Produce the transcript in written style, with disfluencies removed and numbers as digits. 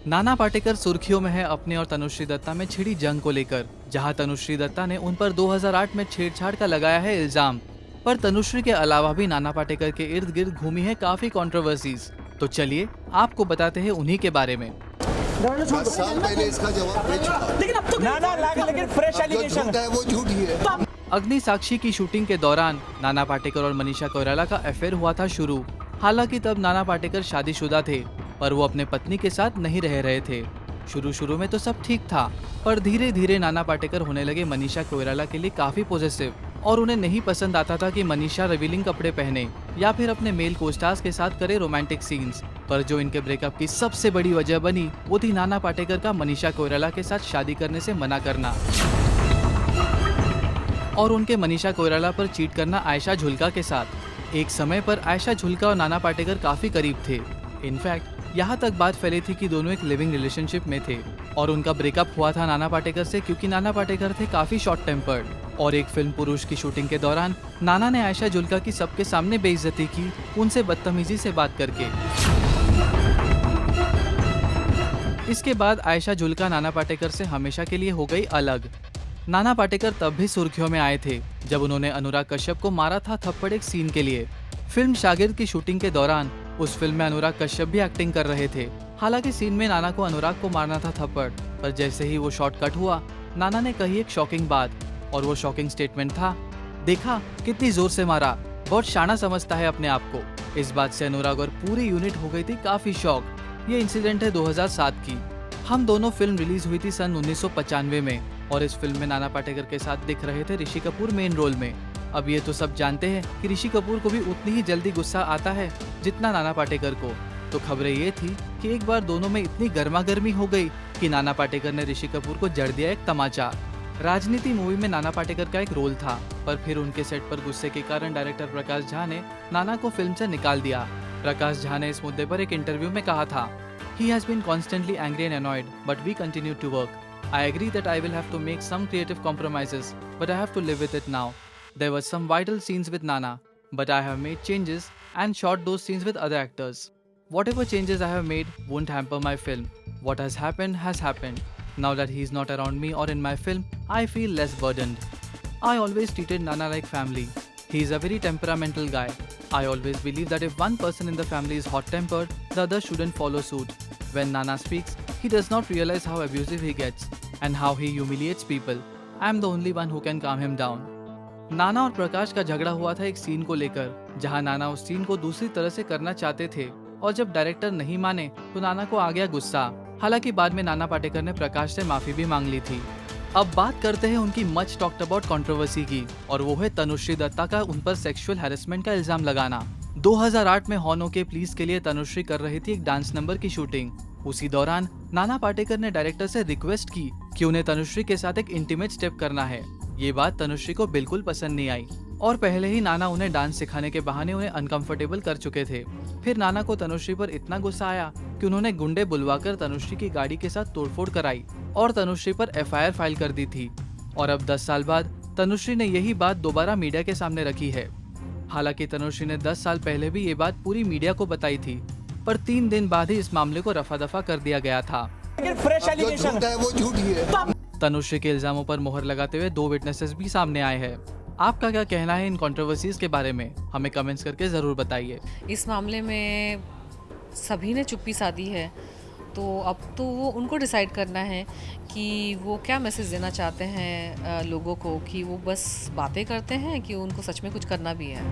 नाना पाटेकर सुर्खियों में है अपने और तनुश्री दत्ता में छिड़ी जंग को लेकर, जहां तनुश्री दत्ता ने उन पर 2008 में छेड़छाड़ का लगाया है इल्जाम। पर तनुश्री के अलावा भी नाना पाटेकर के इर्द गिर्द घूमी है काफी कंट्रोवर्सीज। तो चलिए आपको बताते हैं उन्हीं के बारे में। 10 साल पहले इसका जवाब दे चुका। लेकिन अब तो लेकिन फ्रेश एलिगेशन है वो झूठ ही है। अग्नि साक्षी की शूटिंग के दौरान नाना पाटेकर और मनीषा कोइराला का अफेयर हुआ था शुरू। हालांकि तब नाना पाटेकर शादीशुदा थे, पर वो अपने पत्नी के साथ नहीं रह रहे थे। शुरू में तो सब ठीक था, पर धीरे धीरे नाना पाटेकर होने लगे मनीषा कोइराला के लिए काफी पॉजिटिव, और उन्हें नहीं पसंद आता था कि मनीषा रिवीलिंग कपड़े पहने या फिर अपने मेल कोस्टार्स के साथ करे रोमांटिक सीन्स। पर जो इनके ब्रेकअप की सबसे बड़ी वजह बनी वो थी नाना पाटेकर का मनीषा कोइराला के साथ शादी करने से मना करना और उनके मनीषा कोइराला पर चीट करना आयशा झुल्का के साथ। एक समय पर आयशा झुल्का और नाना पाटेकर काफी करीब थे। इनफैक्ट यहाँ तक बात फैली थी कि दोनों एक लिविंग रिलेशनशिप में थे और उनका ब्रेकअप हुआ था नाना पाटेकर से, क्योंकि नाना पाटेकर थे काफी शॉर्ट टेम्पर्ड। और एक फिल्म पुरुष की शूटिंग के दौरान नाना ने आयशा झुल्का की सबके सामने बेइज्जती की, उनसे बदतमीजी से बात करके। इसके बाद आयशा झुल्का नाना पाटेकर से हमेशा के लिए हो गई अलग। नाना पाटेकर तब भी सुर्खियों में आए थे जब उन्होंने अनुराग कश्यप को मारा था थप्पड़ एक सीन के लिए। फिल्म शागिर्द की शूटिंग के दौरान उस फिल्म में अनुराग कश्यप भी एक्टिंग कर रहे थे। हालांकि सीन में नाना को अनुराग को मारना था थप्पड़, पर जैसे ही वो शॉट कट हुआ, नाना ने कही एक शॉकिंग बात, और वो शॉकिंग स्टेटमेंट था, देखा कितनी जोर से मारा, बहुत शाना समझता है अपने आप को। इस बात से अनुराग और पूरी यूनिट हो गई थी काफी शॉक। ये इंसिडेंट है 2007 की। हम दोनों फिल्म रिलीज हुई थी सन 1995 में, और इस फिल्म में नाना पाटेकर के साथ दिख रहे थे ऋषि कपूर मेन रोल में। अब ये तो सब जानते हैं कि ऋषि कपूर को भी उतनी ही जल्दी गुस्सा आता है जितना नाना पाटेकर को। तो खबरें ये थी कि एक बार दोनों में इतनी गर्मा गर्मी हो गई कि नाना पाटेकर ने ऋषि कपूर को जड़ दिया एक तमाचा। राजनीति मूवी में नाना पाटेकर का एक रोल था, पर फिर उनके सेट पर गुस्से के कारण डायरेक्टर प्रकाश झा ने नाना को फिल्म से निकाल दिया। प्रकाश झा ने इस मुद्दे पर एक इंटरव्यू में कहा था, He has been constantly angry and annoyed, but we continue to work. I agree that I will have to make some creative compromises, but I have to live with it now. There were some vital scenes with Nana, but I have made changes and shot those scenes with other actors. Whatever changes I have made won't hamper my film. What has happened. Now that he's not around me or in my film, I feel less burdened. I always treated Nana like family. He's a very temperamental guy. I always believe that if one person in the family is hot-tempered, the other shouldn't follow suit. When Nana speaks, he does not realize how abusive he gets and how he humiliates people. I am the only one who can calm him down. नाना और प्रकाश का झगड़ा हुआ था एक scene को लेकर, जहां नाना उस सीन को दूसरी तरह से करना चाहते थे, और जब डायरेक्टर नहीं माने तो नाना को आ गया गुस्सा। हालांकि बाद में नाना पाटेकर ने प्रकाश से माफी भी मांग ली थी। अब बात करते हैं उनकी मच टॉक्ड अबाउट कंट्रोवर्सी की, और वो है तनुश्री दत्ता का उन पर सेक्सुअल हैरेसमेंट का इल्जाम लगाना। 2008 में हॉन ओके प्लीज के लिए तनुश्री कर रही थी एक डांस नंबर की शूटिंग। उसी दौरान नाना पाटेकर ने डायरेक्टर से रिक्वेस्ट की कि उन्हें तनुश्री के साथ एक इंटीमेट स्टेप करना है। ये बात तनुश्री को बिल्कुल पसंद नहीं आई, और पहले ही नाना उन्हें डांस सिखाने के बहाने उन्हें अनकंफर्टेबल कर चुके थे। फिर नाना को तनुश्री पर इतना गुस्सा आया कि उन्होंने गुंडे बुलवाकर तनुश्री की गाड़ी के साथ तोड़फोड़ कराई और तनुश्री पर एफआईआर फाइल कर दी थी। और अब 10 साल बाद तनुश्री ने यही बात दोबारा मीडिया के सामने रखी है। हालांकि तनुश्री ने 10 साल पहले भी ये बात पूरी मीडिया को बताई थी, पर 3 दिन बाद ही इस मामले को रफा दफा कर दिया गया था। लेकिन फ्रेश एलिगेशन है वो झूठ ही है। तनुश्री के इल्जामों पर मोहर लगाते हुए 2 विटनेसेस भी सामने आए हैं। आपका क्या कहना है इन कंट्रोवर्सीज के बारे में? हमें कमेंट्स करके जरूर बताइए। इस मामले में सभी ने चुप्पी साधी है, तो अब तो वो उनको डिसाइड करना है कि वो क्या मैसेज देना चाहते हैं लोगों को, कि वो बस बातें करते हैं कि उनको सच में कुछ करना भी है।